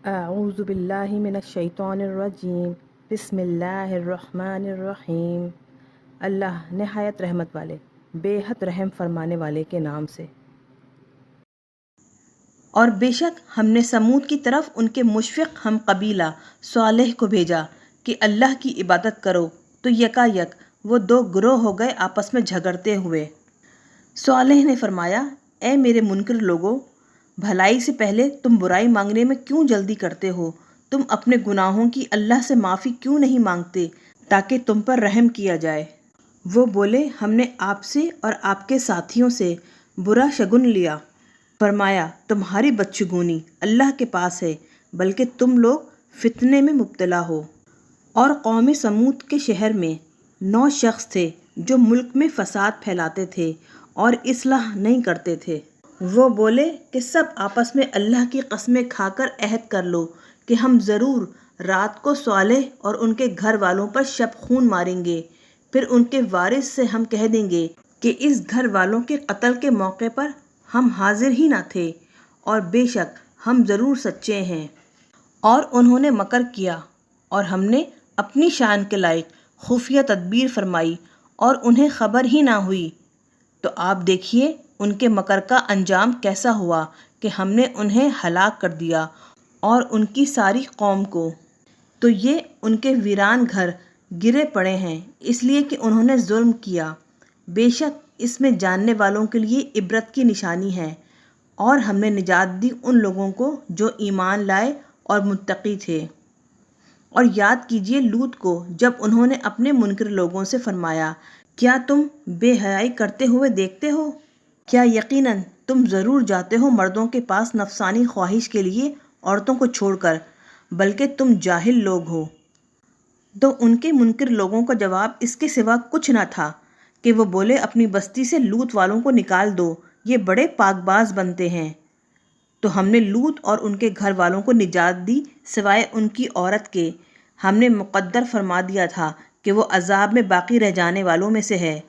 اعوذ باللہ من الشیطان الرجیم بسم اللہ الرحمن الرحیم۔ اللہ نہایت رحمت والے بے حد رحم فرمانے والے کے نام سے۔ اور بے شک ہم نے سمود کی طرف ان کے مشفق ہم قبیلہ صالح کو بھیجا کہ اللہ کی عبادت کرو، تو یکا یک وہ دو گروہ ہو گئے آپس میں جھگڑتے ہوئے۔ صالح نے فرمایا، اے میرے منکر لوگو، بھلائی سے پہلے تم برائی مانگنے میں کیوں جلدی کرتے ہو؟ تم اپنے گناہوں کی اللہ سے معافی کیوں نہیں مانگتے تاکہ تم پر رحم کیا جائے؟ وہ بولے، ہم نے آپ سے اور آپ کے ساتھیوں سے برا شگن لیا۔ فرمایا، تمہاری بدشگونی اللہ کے پاس ہے، بلکہ تم لوگ فتنے میں مبتلا ہو۔ اور قوم سمود کے شہر میں 9 شخص تھے جو ملک میں فساد پھیلاتے تھے اور اصلاح نہیں کرتے تھے۔ وہ بولے کہ سب آپس میں اللہ کی قسمیں کھا کر عہد کر لو کہ ہم ضرور رات کو صالح اور ان کے گھر والوں پر شب خون ماریں گے، پھر ان کے وارث سے ہم کہہ دیں گے کہ اس گھر والوں کے قتل کے موقع پر ہم حاضر ہی نہ تھے، اور بے شک ہم ضرور سچے ہیں۔ اور انہوں نے مکر کیا اور ہم نے اپنی شان کے لائق خفیہ تدبیر فرمائی اور انہیں خبر ہی نہ ہوئی۔ تو آپ دیکھیے ان کے مکر کا انجام کیسا ہوا کہ ہم نے انہیں ہلاک کر دیا اور ان کی ساری قوم کو۔ تو یہ ان کے ویران گھر گرے پڑے ہیں اس لیے کہ انہوں نے ظلم کیا۔ بے شک اس میں جاننے والوں کے لیے عبرت کی نشانی ہے، اور ہم نے نجات دی ان لوگوں کو جو ایمان لائے اور متقی تھے۔ اور یاد کیجئے لوط کو جب انہوں نے اپنے منکر لوگوں سے فرمایا، کیا تم بے حیائی کرتے ہوئے دیکھتے ہو؟ کیا یقیناً تم ضرور جاتے ہو مردوں کے پاس نفسانی خواہش کے لیے عورتوں کو چھوڑ کر، بلکہ تم جاہل لوگ ہو۔ تو ان کے منکر لوگوں کا جواب اس کے سوا کچھ نہ تھا کہ وہ بولے، اپنی بستی سے لوط والوں کو نکال دو، یہ بڑے پاک باز بنتے ہیں۔ تو ہم نے لوط اور ان کے گھر والوں کو نجات دی سوائے ان کی عورت کے۔ ہم نے مقدر فرما دیا تھا کہ وہ عذاب میں باقی رہ جانے والوں میں سے ہے،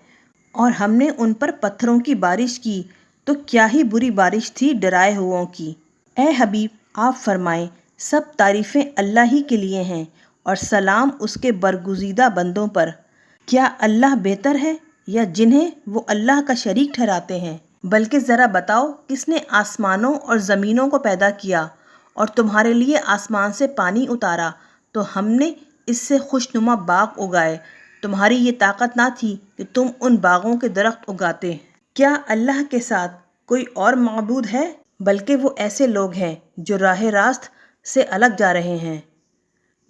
اور ہم نے ان پر پتھروں کی بارش کی، تو کیا ہی بری بارش تھی ڈرائے ہوئوں کی۔ اے حبیب، آپ فرمائیں، سب تعریفیں اللہ ہی کے لیے ہیں، اور سلام اس کے برگزیدہ بندوں پر۔ کیا اللہ بہتر ہے یا جنہیں وہ اللہ کا شریک ٹھہراتے ہیں؟ بلکہ ذرا بتاؤ، کس نے آسمانوں اور زمینوں کو پیدا کیا اور تمہارے لیے آسمان سے پانی اتارا تو ہم نے اس سے خوشنما باغ اگائے؟ تمہاری یہ طاقت نہ تھی کہ تم ان باغوں کے درخت اگاتے۔ کیا اللہ کے ساتھ کوئی اور معبود ہے؟ بلکہ وہ ایسے لوگ ہیں جو راہ راست سے الگ جا رہے ہیں۔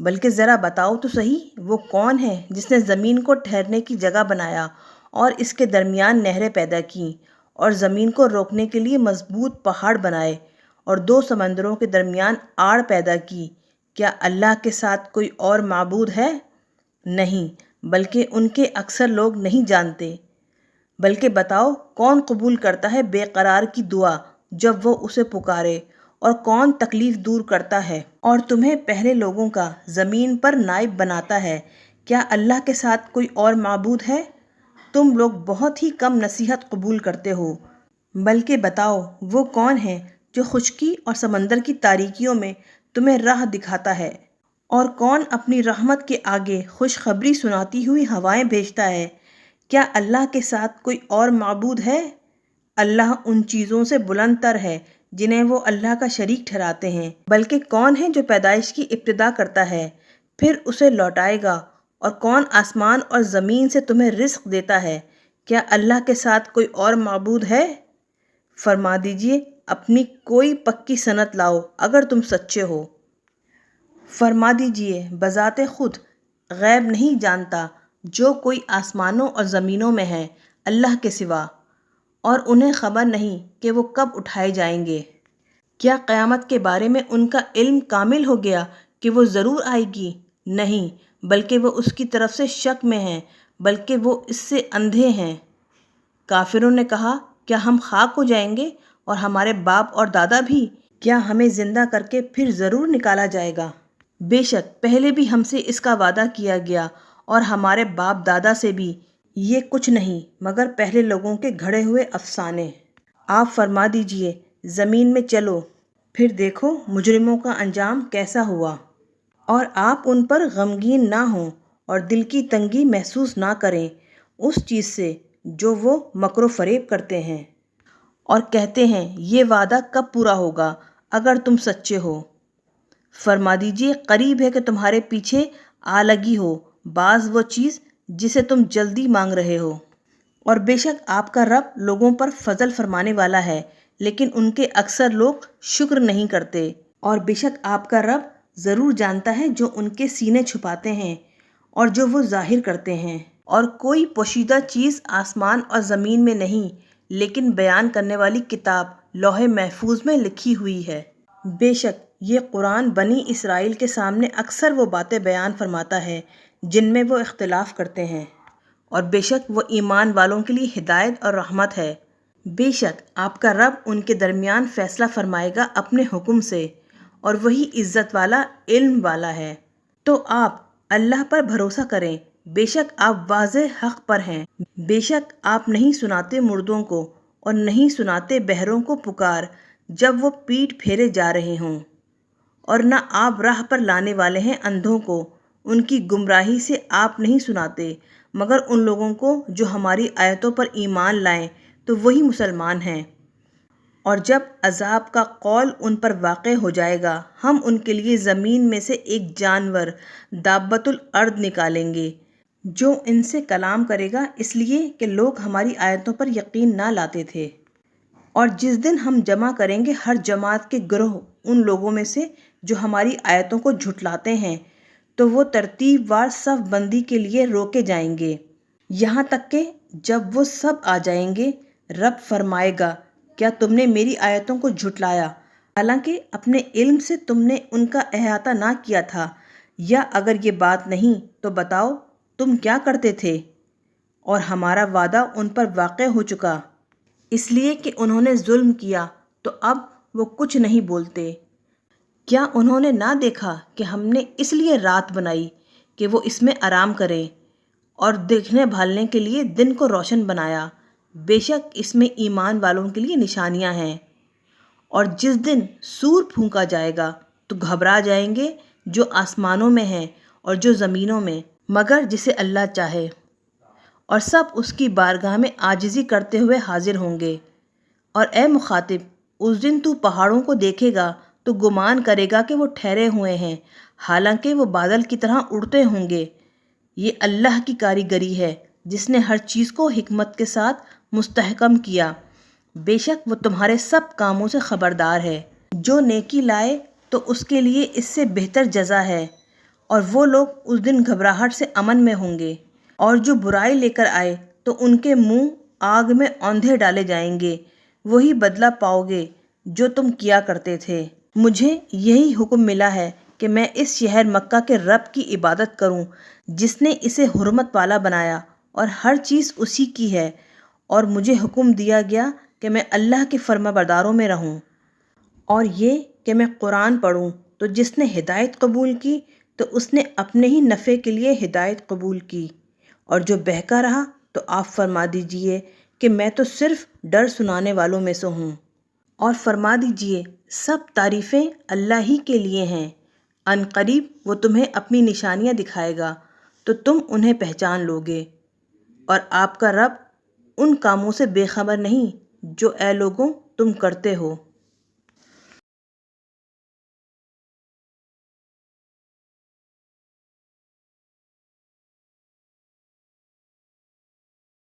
بلکہ ذرا بتاؤ تو صحیح، وہ کون ہے جس نے زمین کو ٹھہرنے کی جگہ بنایا اور اس کے درمیان نہریں پیدا کیں، اور زمین کو روکنے کے لیے مضبوط پہاڑ بنائے، اور 2 سمندروں کے درمیان آڑ پیدا کی؟ کیا اللہ کے ساتھ کوئی اور معبود ہے؟ نہیں، بلکہ ان کے اکثر لوگ نہیں جانتے۔ بلکہ بتاؤ، کون قبول کرتا ہے بے قرار کی دعا جب وہ اسے پکارے، اور کون تکلیف دور کرتا ہے اور تمہیں پہلے لوگوں کا زمین پر نائب بناتا ہے؟ کیا اللہ کے ساتھ کوئی اور معبود ہے؟ تم لوگ بہت ہی کم نصیحت قبول کرتے ہو۔ بلکہ بتاؤ، وہ کون ہے جو خشکی اور سمندر کی تاریکیوں میں تمہیں راہ دکھاتا ہے؟ اور کون اپنی رحمت کے آگے خوشخبری سناتی ہوئی ہوائیں بھیجتا ہے؟ کیا اللہ کے ساتھ کوئی اور معبود ہے؟ اللہ ان چیزوں سے بلند تر ہے جنہیں وہ اللہ کا شریک ٹھہراتے ہیں۔ بلکہ کون ہے جو پیدائش کی ابتدا کرتا ہے پھر اسے لوٹائے گا؟ اور کون آسمان اور زمین سے تمہیں رزق دیتا ہے؟ کیا اللہ کے ساتھ کوئی اور معبود ہے؟ فرما دیجئے، اپنی کوئی پکی صنعت لاؤ اگر تم سچے ہو۔ فرما دیجئے، بذات خود غیب نہیں جانتا جو کوئی آسمانوں اور زمینوں میں ہے اللہ کے سوا، اور انہیں خبر نہیں کہ وہ کب اٹھائے جائیں گے۔ کیا قیامت کے بارے میں ان کا علم کامل ہو گیا کہ وہ ضرور آئے گی؟ نہیں، بلکہ وہ اس کی طرف سے شک میں ہیں، بلکہ وہ اس سے اندھے ہیں۔ کافروں نے کہا، کیا ہم خاک ہو جائیں گے اور ہمارے باپ اور دادا بھی؟ کیا ہمیں زندہ کر کے پھر ضرور نکالا جائے گا؟ بے شک پہلے بھی ہم سے اس کا وعدہ کیا گیا، اور ہمارے باپ دادا سے بھی۔ یہ کچھ نہیں مگر پہلے لوگوں کے گھڑے ہوئے افسانے۔ آپ فرما دیجئے، زمین میں چلو پھر دیکھو مجرموں کا انجام کیسا ہوا۔ اور آپ ان پر غمگین نہ ہوں اور دل کی تنگی محسوس نہ کریں اس چیز سے جو وہ مکر و فریب کرتے ہیں اور کہتے ہیں یہ وعدہ کب پورا ہوگا اگر تم سچے ہو۔ فرما دیجئے قریب ہے کہ تمہارے پیچھے آ لگی ہو بعض وہ چیز جسے تم جلدی مانگ رہے ہو۔ اور بے شک آپ کا رب لوگوں پر فضل فرمانے والا ہے لیکن ان کے اکثر لوگ شکر نہیں کرتے۔ اور بے شک آپ کا رب ضرور جانتا ہے جو ان کے سینے چھپاتے ہیں اور جو وہ ظاہر کرتے ہیں۔ اور کوئی پوشیدہ چیز آسمان اور زمین میں نہیں لیکن بیان کرنے والی کتاب لوح محفوظ میں لکھی ہوئی ہے۔ بے شک یہ قرآن بنی اسرائیل کے سامنے اکثر وہ باتیں بیان فرماتا ہے جن میں وہ اختلاف کرتے ہیں، اور بے شک وہ ایمان والوں کے لیے ہدایت اور رحمت ہے۔ بے شک آپ کا رب ان کے درمیان فیصلہ فرمائے گا اپنے حکم سے، اور وہی عزت والا علم والا ہے۔ تو آپ اللہ پر بھروسہ کریں، بے شک آپ واضح حق پر ہیں۔ بے شک آپ نہیں سناتے مردوں کو اور نہیں سناتے بہروں کو پکار جب وہ پیٹ پھیرے جا رہے ہوں، اور نہ آپ راہ پر لانے والے ہیں اندھوں کو، ان کی گمراہی سے آپ نہیں سناتے مگر ان لوگوں کو جو ہماری آیتوں پر ایمان لائیں تو وہی مسلمان ہیں۔ اور جب عذاب کا قول ان پر واقع ہو جائے گا ہم ان کے لیے زمین میں سے ایک جانور دابۃ الارض نکالیں گے جو ان سے کلام کرے گا، اس لیے کہ لوگ ہماری آیتوں پر یقین نہ لاتے تھے۔ اور جس دن ہم جمع کریں گے ہر جماعت کے گروہ ان لوگوں میں سے جو ہماری آیتوں کو جھٹلاتے ہیں تو وہ ترتیب وار صف بندی کے لیے روکے جائیں گے یہاں تک کہ جب وہ سب آ جائیں گے رب فرمائے گا کیا تم نے میری آیتوں کو جھٹلایا حالانکہ اپنے علم سے تم نے ان کا احاطہ نہ کیا تھا، یا اگر یہ بات نہیں تو بتاؤ تم کیا کرتے تھے؟ اور ہمارا وعدہ ان پر واقع ہو چکا اس لیے کہ انہوں نے ظلم کیا تو اب وہ کچھ نہیں بولتے۔ کیا انہوں نے نہ دیکھا کہ ہم نے اس لیے رات بنائی کہ وہ اس میں آرام کریں اور دیکھنے بھالنے کے لیے دن کو روشن بنایا؟ بے شک اس میں ایمان والوں کے لیے نشانیاں ہیں۔ اور جس دن سور پھونکا جائے گا تو گھبرا جائیں گے جو آسمانوں میں ہیں اور جو زمینوں میں مگر جسے اللہ چاہے، اور سب اس کی بارگاہ میں عاجزی کرتے ہوئے حاضر ہوں گے۔ اور اے مخاطب اس دن تو پہاڑوں کو دیکھے گا تو گمان کرے گا کہ وہ ٹھہرے ہوئے ہیں حالانکہ وہ بادل کی طرح اڑتے ہوں گے۔ یہ اللہ کی کاریگری ہے جس نے ہر چیز کو حکمت کے ساتھ مستحکم کیا، بے شک وہ تمہارے سب کاموں سے خبردار ہے۔ جو نیکی لائے تو اس کے لیے اس سے بہتر جزا ہے، اور وہ لوگ اس دن گھبراہٹ سے امن میں ہوں گے۔ اور جو برائی لے کر آئے تو ان کے منہ آگ میں اوندھے ڈالے جائیں گے، وہی بدلہ پاؤ گے جو تم کیا کرتے تھے۔ مجھے یہی حکم ملا ہے کہ میں اس شہر مکہ کے رب کی عبادت کروں جس نے اسے حرمت والا بنایا اور ہر چیز اسی کی ہے، اور مجھے حکم دیا گیا کہ میں اللہ کے فرما برداروں میں رہوں، اور یہ کہ میں قرآن پڑھوں تو جس نے ہدایت قبول کی تو اس نے اپنے ہی نفع کے لیے ہدایت قبول کی، اور جو بہکا رہا تو آپ فرما دیجئے کہ میں تو صرف ڈر سنانے والوں میں سے ہوں۔ اور فرما دیجئے سب تعریفیں اللہ ہی کے لیے ہیں، ان قریب وہ تمہیں اپنی نشانیاں دکھائے گا تو تم انہیں پہچان لوگے، اور آپ کا رب ان کاموں سے بے خبر نہیں جو اے لوگوں تم کرتے ہو۔